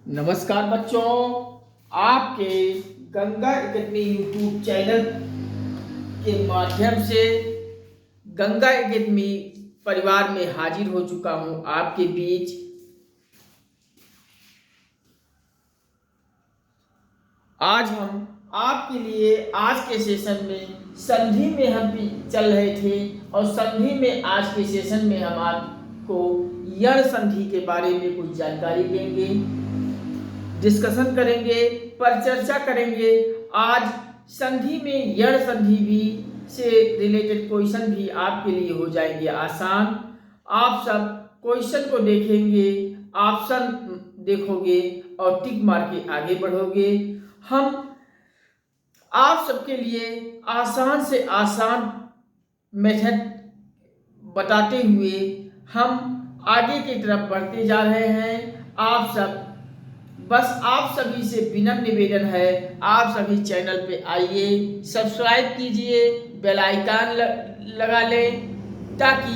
नमस्कार बच्चों, आपके गंगा एकेडमी यूट्यूब चैनल के माध्यम से गंगा एकेडमी परिवार में हाजिर हो चुका हूं आपके बीच। आज हम आपके लिए आज के सेशन में संधि में हम चल रहे थे और संधि में आज के सेशन में हम आपको यण संधि के बारे में कुछ जानकारी देंगे, डिस्कशन करेंगे, परिचर्चा करेंगे। आज संधि में यण संधि भी से रिलेटेड क्वेश्चन भी आपके लिए हो जाएंगे आसान। आप सब क्वेश्चन को देखेंगे, ऑप्शन देखोगे और टिक मार के आगे बढ़ोगे। हम आप सबके लिए आसान से आसान मेथड बताते हुए हम आगे की तरफ बढ़ते जा रहे हैं। आप सभी से विनम्र निवेदन है, आप सभी चैनल पे आइए, सब्सक्राइब कीजिए, बेल आइकन लगा लें ताकि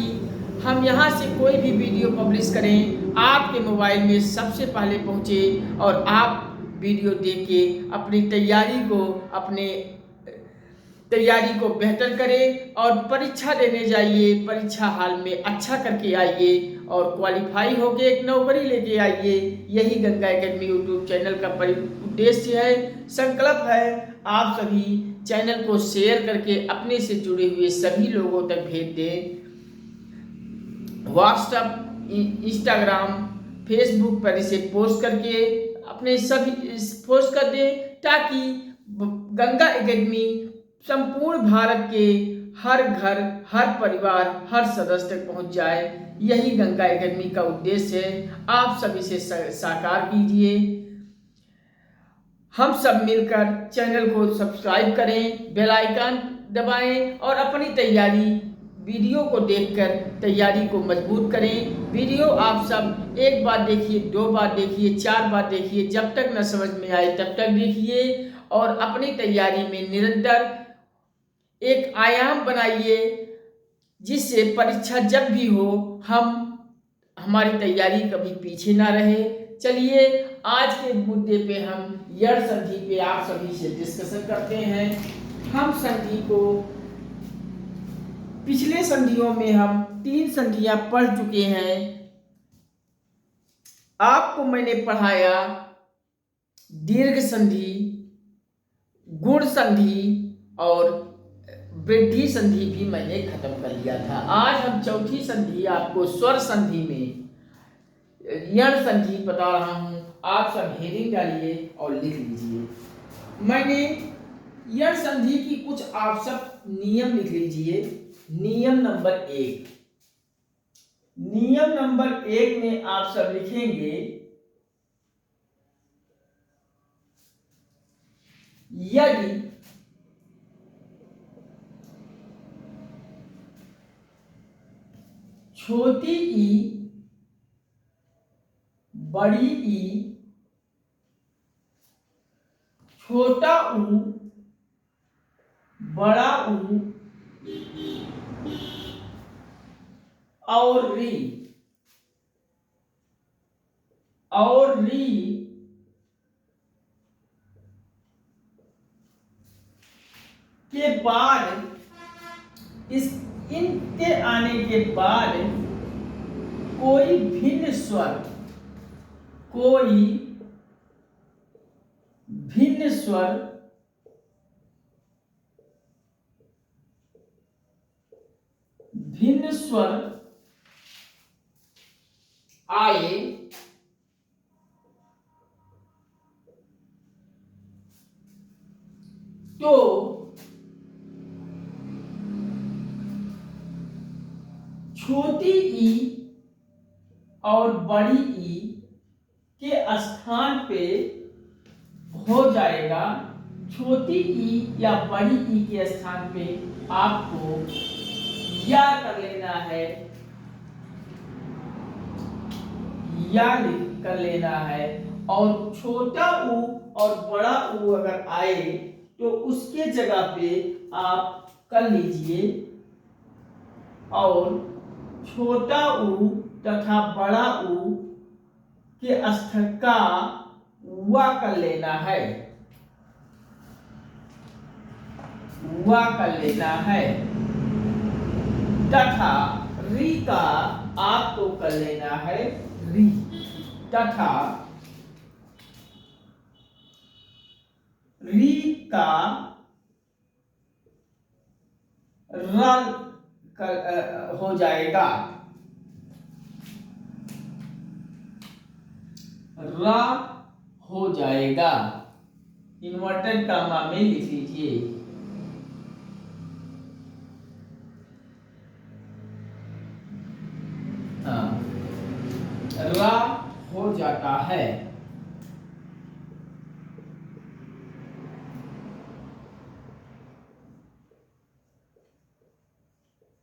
हम यहाँ से कोई भी वीडियो पब्लिश करें आपके मोबाइल में सबसे पहले पहुँचे और आप वीडियो देख के अपनी तैयारी को बेहतर करें और परीक्षा देने जाइए, परीक्षा हाल में अच्छा करके आइए और क्वालिफाई होके एक नौकरी लेके आइए। यही गंगा एकेडमी यूट्यूब चैनल का उद्देश्य है, संकल्प है। आप सभी चैनल को शेयर करके अपने से जुड़े हुए सभी लोगों तक भेज दें। व्हाट्सएप, इंस्टाग्राम, फेसबुक पर इसे पोस्ट करके अपने सभी पोस्ट कर दें ताकि गंगा एकेडमी संपूर्ण भारत के हर घर, हर परिवार, हर सदस्य तक पहुंच जाए। यही गंगा एकेडमी का उद्देश्य है। आप सभी से साकार कीजिए। हम सब मिलकर चैनल को सब्सक्राइब करें, बेल आइकन दबाएं और अपनी वीडियो को देखकर तैयारी को मजबूत करें। वीडियो आप सब एक बार देखिए, 2 बार देखिए, 4 बार देखिए, जब तक न समझ में आए तब तक देखिए और अपनी तैयारी में निरंतर एक आयाम बनाइए जिससे परीक्षा जब भी हो हमारी तैयारी कभी पीछे ना रहे। चलिए आज के मुद्दे पे हम यण संधि पे आप सभी से डिस्कशन करते हैं। हम संधि को पिछले संधियों में हम 3 संधियां पढ़ चुके हैं। आपको मैंने पढ़ाया दीर्घ संधि, गुण संधि और वृद्धि संधि भी मैंने खत्म कर लिया था। आज हम चौथी संधि आपको स्वर संधि में यण संधि बता रहा हूं। आप सब हेडिंग डालिए और लिख लीजिए। मैंने यण संधि की कुछ आप सब नियम लिख लीजिए। नियम नंबर 1, नियम नंबर 1 में आप सब लिखेंगे यदि छोटी ई, बड़ी ई, छोटा ऊ, बड़ा ऊ और री के बाद इनके आने के बाद कोई भिन्न स्वर आए तो छोटी ई और बड़ी ई के स्थान पे हो जाएगा। छोटी ई या बड़ी ई के स्थान पे आपको या कर लेना है, या कर लेना है और छोटा ऊ और बड़ा ऊ अगर आए तो उसके जगह पे आप कर लीजिए और छोटा ऊ तथा बड़ा ऊ के स्थल का वा कर लेना है, वा कर लेना है, तथा री का आपको कर लेना है री, तथा री का रल हो जाएगा, रा हो जाएगा। इन्वर्टेड कामा में लिख लीजिए। हाँ, रा हो जाता है।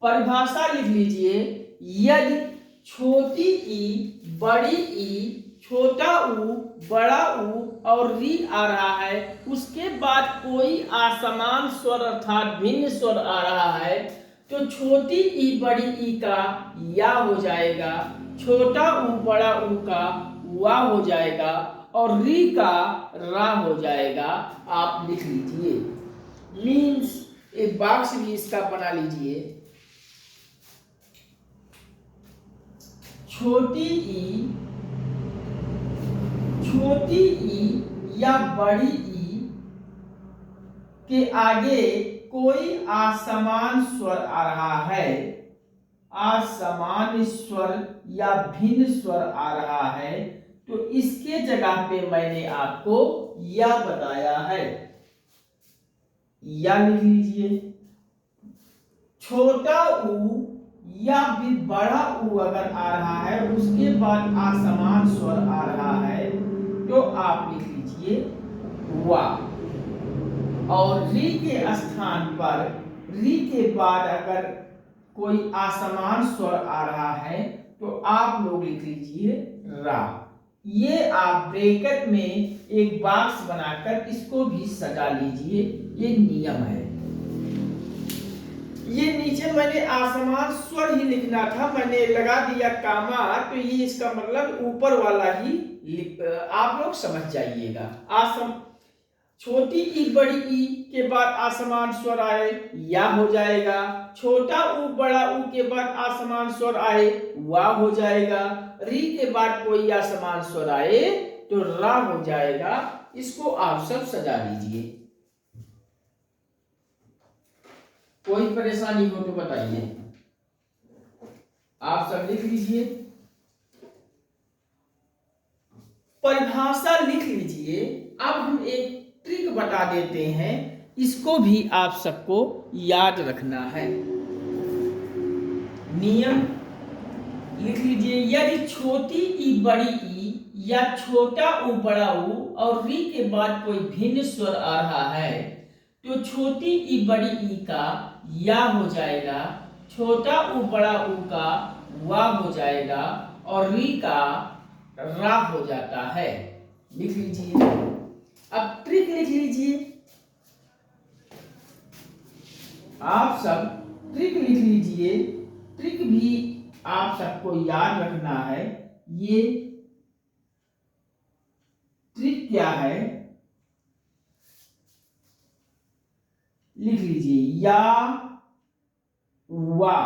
परिभाषा लिख लीजिए। यदि छोटी ई बड़ी ई छोटा ऊ बड़ा ऊ और री आ रहा है, उसके बाद कोई असमान स्वर अर्थात भिन्न स्वर आ रहा है, तो छोटी ई बड़ी ई का या हो जाएगा, छोटा ऊ बड़ा ऊ का वा हो जाएगा और री का रा हो जाएगा। आप लिख लीजिए। मीन्स एक बॉक्स भी इसका बना लीजिए। छोटी ई या बड़ी ई के आगे कोई असमान स्वर आ रहा है, असमान स्वर या भिन्न स्वर आ रहा है, तो इसके जगह पे मैंने आपको या बताया है, या लिख लीजिए। छोटा ऊ या भी बड़ा ऊ अगर आ रहा है, उसके बाद असमान स्वर आ रहा है, तो आप लिख लीजिए वा। और री के स्थान पर री के बाद अगर कोई असमान स्वर आ रहा है, तो आप लोग लिख लीजिए रा। ये आप ब्रैकेट में एक बॉक्स बनाकर इसको भी सजा लीजिए। ये नियम है। ये नीचे मैंने असमान स्वर ही लिखना था, मैंने लगा दिया कामा, तो ये इसका मतलब ऊपर वाला ही आप लोग समझ जाइएगा। छोटी ई बड़ी ई के बाद असमान स्वर आए या हो जाएगा, छोटा ऊ बड़ा ऊ के बाद असमान स्वर आए वा हो जाएगा, री के बाद कोई असमान स्वर आए तो रा हो जाएगा। इसको आप सब सजा लीजिए। कोई परेशानी हो तो बताइए। आप सब लिख लीजिए। परिभाषा लिख लीजिए। अब हम एक ट्रिक बता देते हैं, इसको भी आप सबको याद रखना है। नियम लिख लीजिए। यदि छोटी ई बड़ी ई या छोटा ऊ बड़ा ऊ और री के बाद कोई भिन्न स्वर आ रहा है, तो छोटी ई बड़ी ई का या हो जाएगा, छोटा ऊ बड़ा ऊ का वा हो जाएगा और री का रा हो जाता है। लिख लीजिए। अब ट्रिक लिख लीजिए। आप सब ट्रिक लिख लीजिए। ट्रिक भी आप सबको याद रखना है। ये ट्रिक क्या है, लिख लीजिए। या वा,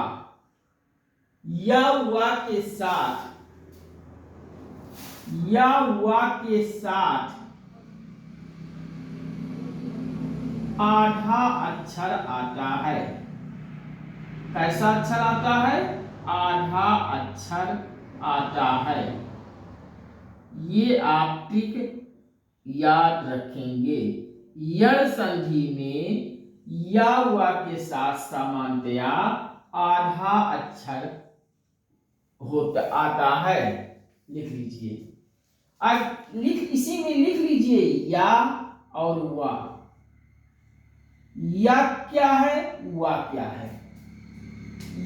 या वा के साथ, या वा के साथ आधा अक्षर आता है। कैसा अक्षर आता है? आधा अक्षर आता है। ये आप ट्रिक याद रखेंगे। यण संधि में या वा के साथ सामान्यतया आधा अक्षर होता आता है। लिख लीजिए। अब इसी में लिख लीजिए या और वा। या क्या है, वा क्या है?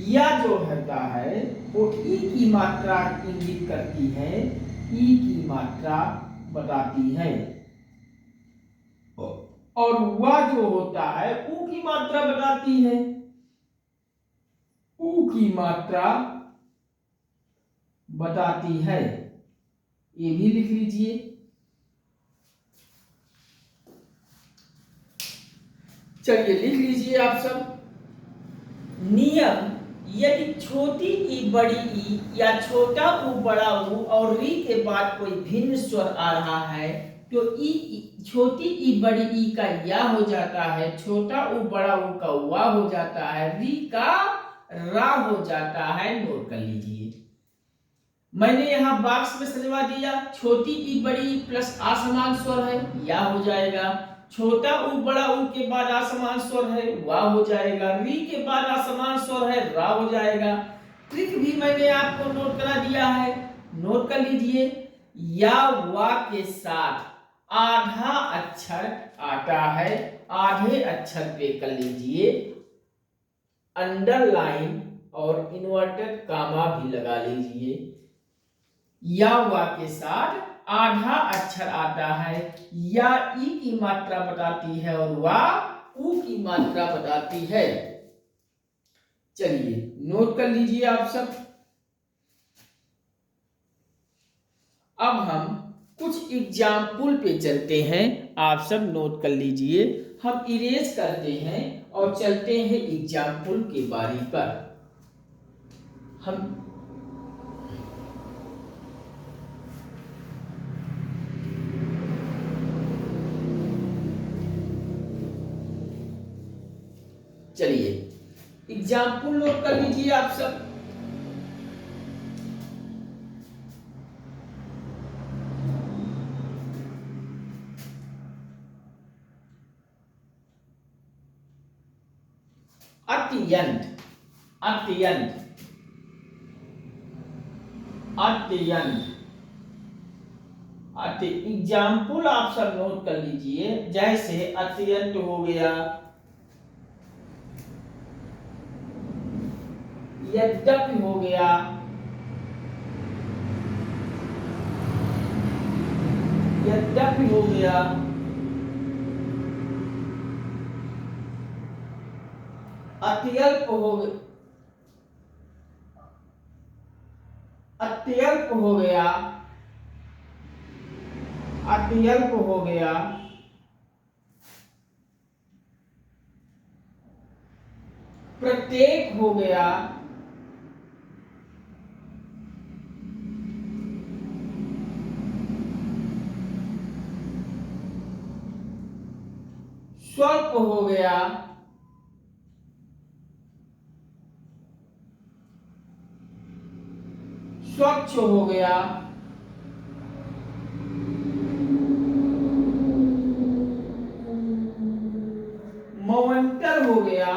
या जो होता है वो ई की मात्रा इंगित करती है, ई की मात्रा बताती है, और वा जो होता है ऊ की मात्रा बताती है, ऊ की मात्रा बताती है। ये भी लिख लीजिए। चलिए लिख लीजिए आप सब। नियम, यदि छोटी ई बड़ी ई या छोटा ऊ बड़ा ऊ और री के बाद कोई भिन्न स्वर आ रहा है तो छोटी ई बड़ी ई का या हो जाता है, छोटा ऊ बड़ा ऊ का वा हो जाता है, री का रा हो जाता है। नोट कर लीजिए, मैंने यहाँ बॉक्स में सजवा दिया। छोटी ई बड़ी ई प्लस असमान स्वर है, या हो जाएगा। छोटा ऊ बड़ा ऊ के बाद असमान स्वर है, वा हो जाएगा। री के बाद असमान स्वर है, रा हो जाएगा। ट्रिक भी मैंने आपको नोट करा दिया है, नोट कर लीजिए। या वा के साथ आधा अक्षर आता है, आधे अक्षर पे कर लीजिए अंडरलाइन और इन्वर्टेड कामा भी लगा लीजिए। या वा के साथ आधा अक्षर आता है, या ई की मात्रा बताती है और वा ऊ की मात्रा बताती है। चलिए नोट कर लीजिए आप सब। अब हम कुछ एग्जाम्पल पे चलते हैं, आप सब नोट कर लीजिए। हम इरेज करते हैं और चलते हैं एग्जाम्पल के बारी पर। हम चलिए एग्जाम्पल नोट कर लीजिए आप सब। अत्यंत, अत्यंत, अत्यंत, एग्जाम्पल आप सब नोट कर लीजिए। जैसे अत्यंत हो गया, यद्यपि हो गया, यद्यपि हो गया, अत्यल्प हो गया, अत्यल्प हो गया, अत्यल्प हो गया, प्रत्येक हो गया, स्वल्प हो गया, स्वच्छ हो गया, मवंतर हो गया,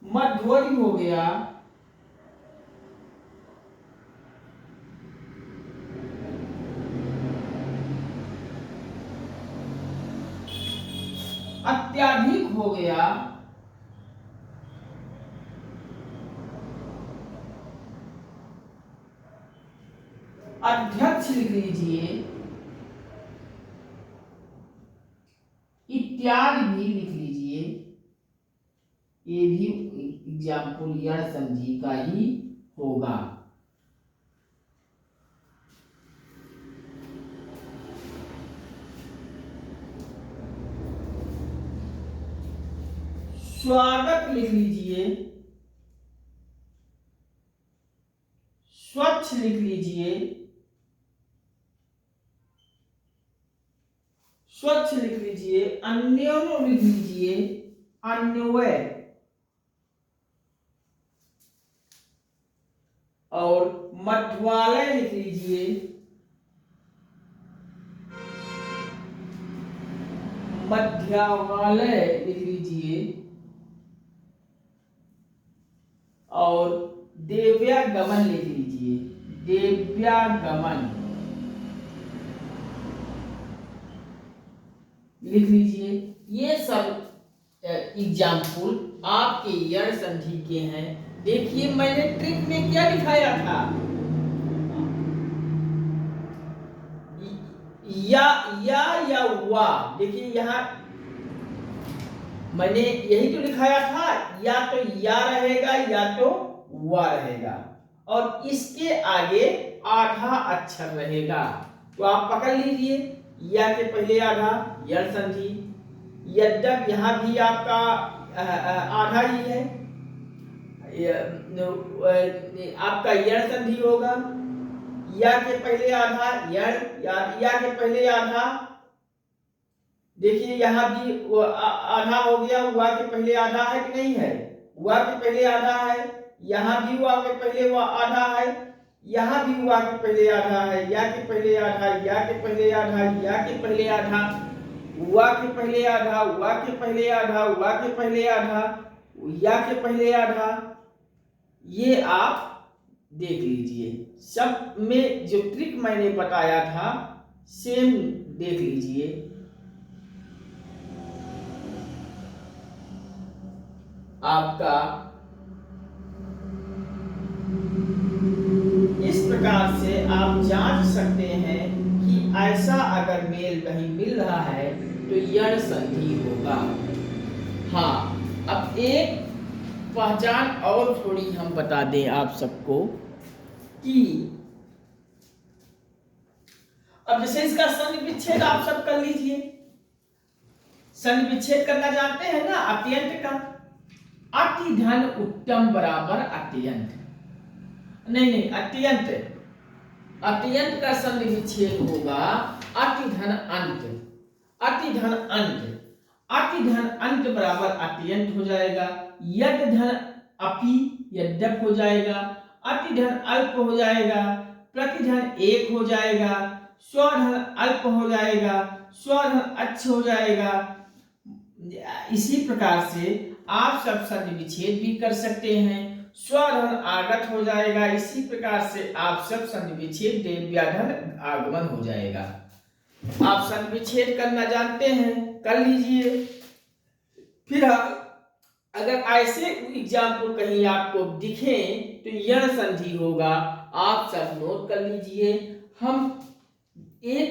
मध्वरी हो गया, अत्याधिक हो गया, अध्यक्ष लिख लीजिए, इत्यादि भी लिख लीजिए। ये भी एग्जाम्पल या समझी का ही होगा। स्वागत लिख लीजिए, स्वच्छ लिख लीजिए, स्वच्छ लिख लीजिए, अन्योन्य लिख लीजिए, अन्वय, और मध्वालय लिख लीजिए, मध्यावालय लिख लीजिए, और देव्यागमन लिख लीजिए, देव्यागमन लिख लीजिए। ये सब एग्जाम्पल आपके यण संधि के हैं। देखिए मैंने ट्रिक में क्या दिखाया था, या वा। देखिए यहाँ मैंने यही तो लिखाया था, या तो या रहेगा या तो वा रहेगा, और इसके आगे आधा अक्षर रहेगा। तो आप पकड़ लीजिए, या के पहले आधा यण संधि, यद्यप यहाँ भी आपका आधा ही है, आपका यण संधि होगा। या के पहले आधा यण, या के पहले आधा, देखिए यहाँ भी आधा हो गया, हुआ के पहले आधा है कि नहीं है, हुआ के पहले आधा है, यहाँ भी हुआ के पहले हुआ आधा है, यहाँ भी हुआ के पहले आधा है, या के पहले आधा, या के पहले आधा, या के पहले आधा, हुआ के पहले आधा, हुआ के पहले आधा, हुआ के पहले आधा, या के पहले आधा। ये आप देख लीजिए, सब में जो ट्रिक मैंने बताया था सेम देख लीजिए। आपका इस प्रकार से आप जांच सकते हैं कि ऐसा अगर मेल कहीं मिल रहा है तो यण संधि होगा। हाँ, अब एक पहचान और थोड़ी हम बता दें आप सबको कि अब जैसे इसका संधि विच्छेद आप सब कर लीजिए। संधि विच्छेद करना जानते हैं ना, अत्यंत का। अति धन उत्तम बराबर अत्यंत, नहीं अत्यंत, अत्यंत का संधि विच्छेद होगा अति धन अंत, अति धन अंत, अति धन अंत बराबर अत्यंत हो जाएगा। यद धन अपि यद्यप हो जाएगा, अति धन अल्प हो जाएगा, प्रति धन एक हो जाएगा, स्वधन अल्प हो जाएगा, स्वधन अच्छ हो जाएगा। इसी प्रकार से आप सब संधि विच्छेद भी कर सकते हैं, स्वधन आगत हो जाएगा। इसी प्रकार से आप सब संधि विच्छेद देव्याधन आगमन हो जाएगा। आप संधि विच्छेद करना जानते हैं, कर लीजिए। फिर अगर ऐसे एग्जाम्पल कहीं आपको दिखे तो यण संधि होगा, आप सब नोट कर लीजिए। हम एक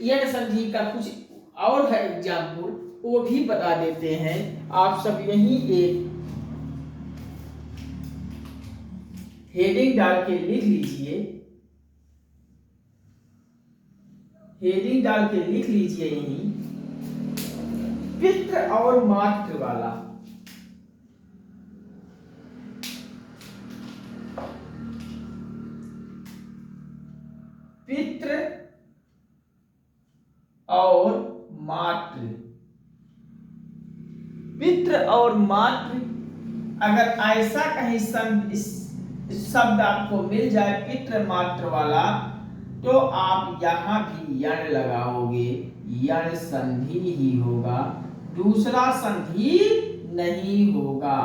यण संधि का कुछ और है एग्जाम्पल, वो भी बता देते हैं। आप सब यहीं एक हेडिंग डाल के लिख लीजिए, हेडिंग डाल के लिख लीजिए यहीं, पितृ और मातृ वाला। पितृ और मातृ, पितृ और मातृ अगर ऐसा कहीं शब्द आपको मिल जाए पितृ मातृ वाला, तो आप यहां भी यण लगाओगे, यण संधि ही होगा, दूसरा संधि नहीं होगा।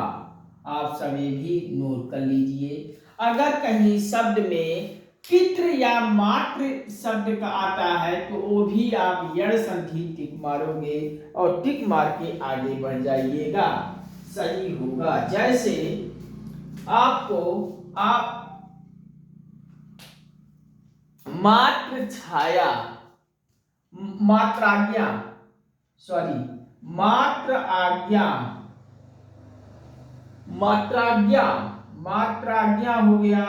आप सभी भी नोट कर लीजिए। अगर कहीं शब्द में पितृ या मातृ शब्द का आता है तो वो भी आप यण संधि टिक मारोगे और टिक मार के आगे बढ़ जाइएगा, सही होगा। जैसे आपको आप मात्र छाया, मात्राज्ञा, सॉरी मात्र आज्ञा, मात्राज्ञा, मात्राज्ञा हो गया,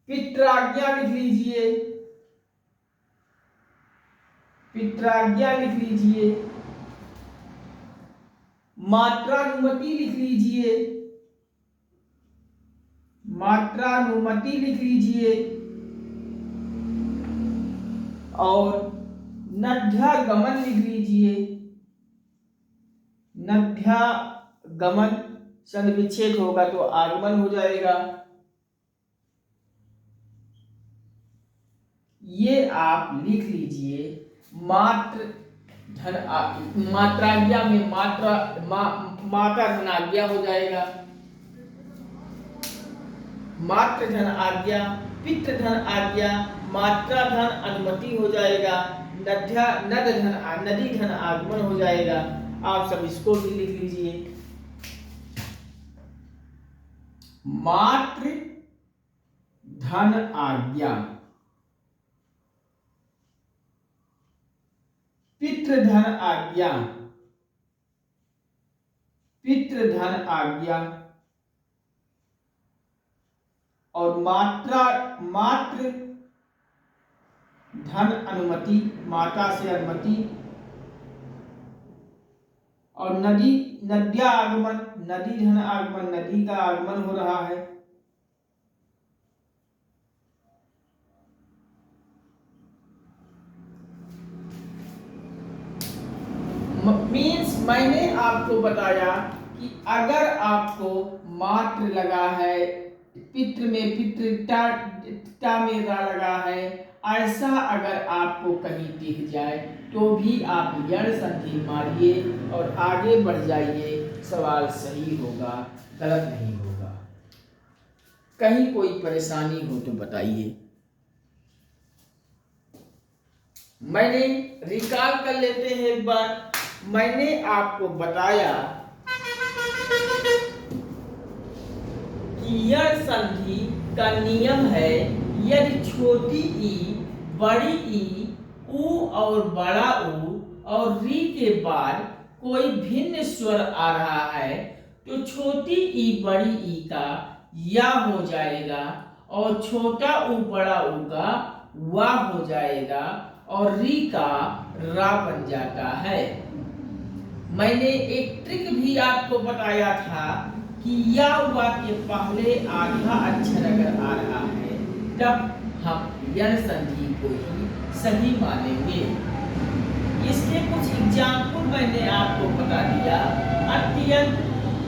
पित्राज्ञा लिख लीजिए, पित्राज्ञा लिख लीजिए, मात्रानुमति लिख लीजिए, मात्रानुमति लिख लीजिए, और नध्यागमन लिख लीजिए, नध्यागमन संधि विच्छेद होगा तो आगमन हो जाएगा। ये आप लिख लीजिए। मात्र धन मात्राज्ञा में माता धनाज्ञा हो जाएगा, मात्र धन आज्ञा, पितृ धन आज्ञा, मात्रा धन अनुमति हो जाएगा, नदी धन आगमन हो जाएगा। आप सब इसको भी लिख लीजिए। मात्र धन आज्ञा, पितृधन आज्ञा, पितृधन आज्ञा और मातृ धन अनुमति, माता से अनुमति, और नद्या आगमन, नदी धन आगमन, नदी का आगमन हो रहा है। मीन्स मैंने आपको बताया कि अगर आपको मातृ लगा है, पितृ में पितृता में रा लगा है, ऐसा अगर आपको कहीं दिख जाए तो भी आप यण संधि मारिए और आगे बढ़ जाइए। सवाल सही होगा, गलत नहीं होगा। कहीं कोई परेशानी हो तो बताइए। मैंने रिकॉल कर लेते हैं एक बार। मैंने आपको बताया कि यण संधि का नियम है, यदि छोटी ई, बड़ी ई, ऊ और बड़ा ऊ और री के बाद कोई भिन्न स्वर आ रहा है तो छोटी ई बड़ी ई का या हो जाएगा और छोटा ऊ बड़ा ऊ का वा हो जाएगा और री का रा बन जाता है। मैंने एक ट्रिक भी आपको बताया था कि या वा के पहले आधा अक्षर अगर आ रहा है तब हम यण संधि को ही सही मानेंगे। इसके कुछ एग्जाम्पल मैंने आपको बता दिया। अत्यंत,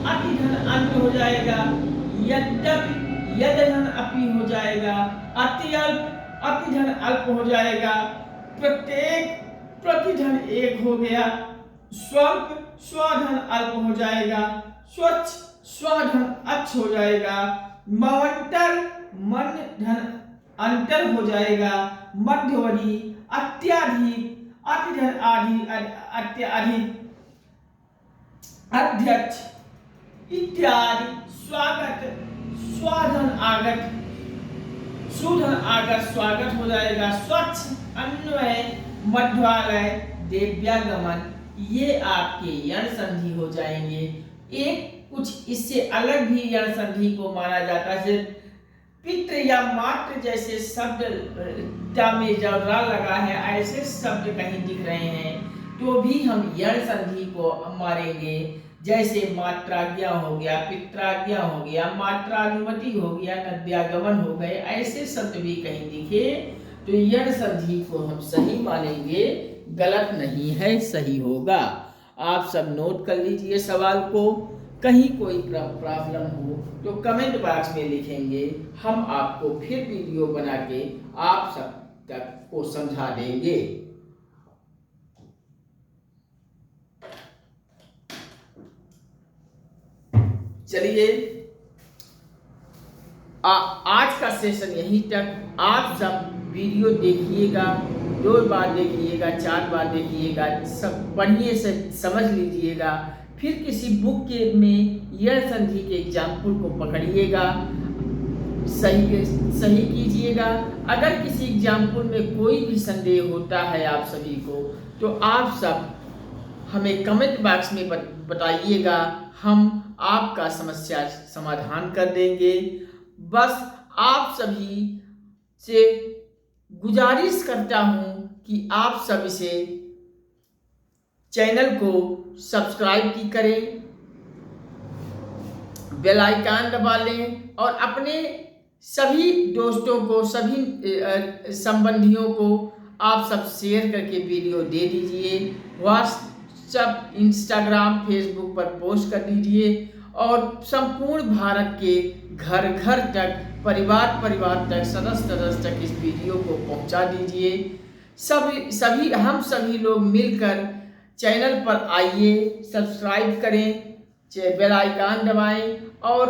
अतिधन अंत हो जाएगा। यद्यपि, यदधन अपि हो जाएगा। अत्यल्प, अतिधन अल्प हो जाएगा। प्रत्येक, प्रतिधन एक हो गया। स्वल्प, स्वधन अल्प हो जाएगा। स्वच्छ, स्वधन अच्छ हो जाएगा। मवंतर, मन धन अंतर हो जाएगा। मध्यवधि, अत्याधिक, अतिधन आदि, अत्याधिक, अध्यक्ष इत्यादि। स्वागत, स्वाधन आगत, सुधन आगत, स्वागत हो जाएगा। स्वच्छ, अन्वय, मध्वालय, देव्यागमन, ये आपके यण संधि हो जाएंगे। एक कुछ इससे अलग भी यण संधि को माना जाता है। पितृ या मातृ जैसे शब्द में जब रा लगा है, ऐसे शब्द कहीं दिख रहे हैं तो भी हम यण संधि को मारेंगे। जैसे मात्राज्ञा हो गया, पित्राज्ञा हो गया, मात्रानुमति हो गया, नद्यागमन हो गए, ऐसे शब्द भी कहीं दिखे तो यण संधि को हम सही मानेंगे, गलत नहीं है, सही होगा। आप सब नोट कर लीजिए सवाल को। कहीं कोई प्रॉब्लम हो तो कमेंट बॉक्स में लिखेंगे, हम आपको फिर वीडियो बना के आप सब तक को समझा देंगे। चलिए, आज का सेशन यहीं तक। आप सब वीडियो देखिएगा, 2 बार देखिएगा, 4 बार देखिएगा, सब बढ़िया से समझ लीजिएगा। फिर किसी बुक के में यण संधि के एग्जाम्पल को पकड़िएगा, सही कीजिएगा। अगर किसी एग्जाम्पल में कोई भी संदेह होता है आप सभी को तो आप सब हमें कमेंट बॉक्स में बताइएगा, हम आपका समस्या समाधान कर देंगे। बस आप सभी से गुजारिश करता हूं कि आप सब इसे चैनल को सब्सक्राइब की करें, बेल आइकन दबा लें और अपने सभी दोस्तों को, सभी संबंधियों को आप सब शेयर करके वीडियो दे दीजिए। व्हाट्सएप, इंस्टाग्राम, फेसबुक पर पोस्ट कर दीजिए और संपूर्ण भारत के घर घर तक, परिवार परिवार तक, सदस्य तक इस वीडियो को पहुंचा दीजिए। हम सभी लोग मिलकर चैनल पर आइए, सब्सक्राइब करें, बेल आइकन दबाएं और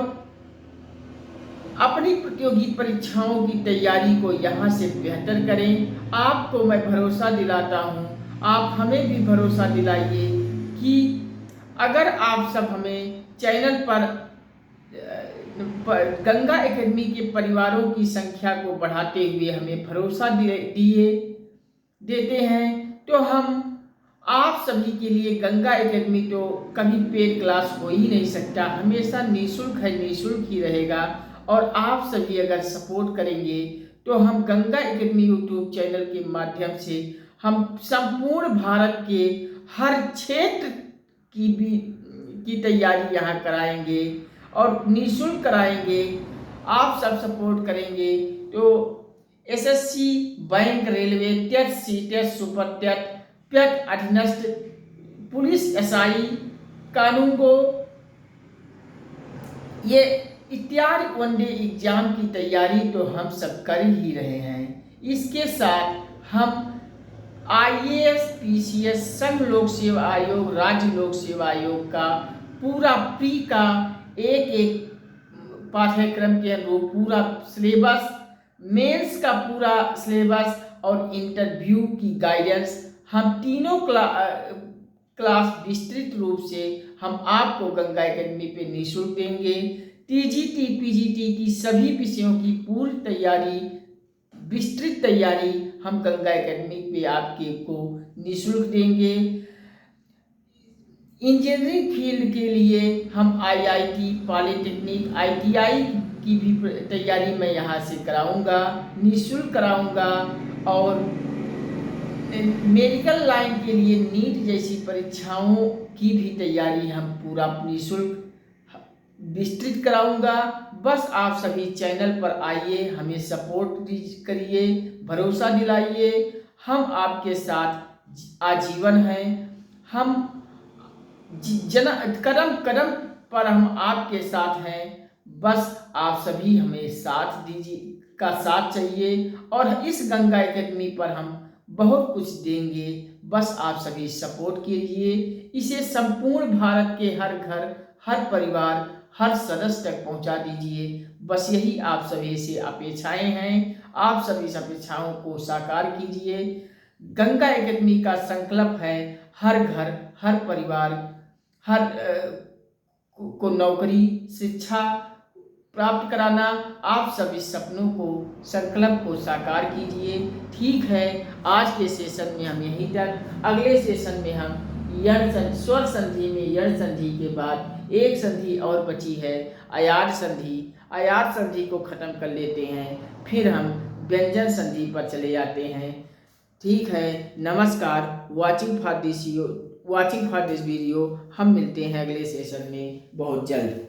अपनी प्रतियोगी परीक्षाओं की तैयारी को यहाँ से बेहतर करें। आपको मैं भरोसा दिलाता हूँ, आप हमें भी भरोसा दिलाइए कि अगर आप सब हमें चैनल पर गंगा एकेडमी के परिवारों की संख्या को बढ़ाते हुए हमें भरोसा देते हैं तो हम आप आप सभी के लिए गंगा एकेडमी तो कभी पेड क्लास हो ही नहीं सकता, हमेशा निःशुल्क है, निःशुल्क ही रहेगा। और आप सभी अगर सपोर्ट करेंगे तो हम गंगा एकेडमी यूट्यूब चैनल के माध्यम से हम संपूर्ण भारत के हर क्षेत्र की तैयारी यहाँ कराएंगे और निःशुल्क कराएंगे। आप सब सपोर्ट करेंगे तो SSC, bank, railway, TET, CTET, super TET, PET, अधीनस्थ, पुलिस, एसआई, कानूनगो, ये इत्यादि वनडे एग्जाम की तैयारी तो हम सब कर ही रहे हैं। इसके साथ हम आईएएस, पीसीएस, संघ लोक सेवा आयोग, राज्य लोक सेवा आयोग का पूरा प्री का एक पाठ्यक्रम के अनुरूप पूरा सिलेबस, मेंस का पूरा सिलेबस और इंटरव्यू की गाइडेंस हम तीनों क्लास विस्तृत रूप से हम आपको गंगा एकेडमी पे निःशुल्क देंगे। टीजीटी, पीजीटी की सभी विषयों की पूरी तैयारी, विस्तृत तैयारी हम गंगा एकेडमी पे आपके को निःशुल्क देंगे। इंजीनियरिंग फील्ड के लिए हम आईआईटी, पॉलिटेक्निक, आईटीआई की भी तैयारी मैं यहाँ से कराऊंगा, निःशुल्क कराऊंगा। और मेडिकल लाइन के लिए नीट जैसी परीक्षाओं की भी तैयारी हम पूरा निःशुल्क विस्तृत कराऊंगा। बस आप सभी चैनल पर आइए, हमें सपोर्ट करिए, भरोसा दिलाइए। हम आपके साथ आजीवन हैं। हम कदम कदम पर हम आपके साथ हैं। बस आप सभी हमें साथ चाहिए और इस गंगा एकेडमी पर हम बहुत कुछ देंगे। बस आप सभी सपोर्ट कीजिए, इसे संपूर्ण भारत के हर घर, हर परिवार, हर सदस्य तक पहुंचा दीजिए। बस यही आप सभी से अपेक्षाएं हैं। आप सभी इस अपेक्षाओं को साकार कीजिए। गंगा एकेडमी का संकल्प है हर घर, हर परिवार, हर को नौकरी, शिक्षा प्राप्त कराना। आप सभी सपनों को, संकल्प को साकार कीजिए। ठीक है, आज के सेशन में हम यहीं तक। अगले सेशन में हम स्वर संधि में यण संधि के बाद एक संधि और बची है, अयार संधि। अयार संधि को खत्म कर लेते हैं, फिर हम व्यंजन संधि पर चले जाते हैं। ठीक है, नमस्कार। Watching for this video. हम मिलते हैं अगले सेशन में बहुत जल्द।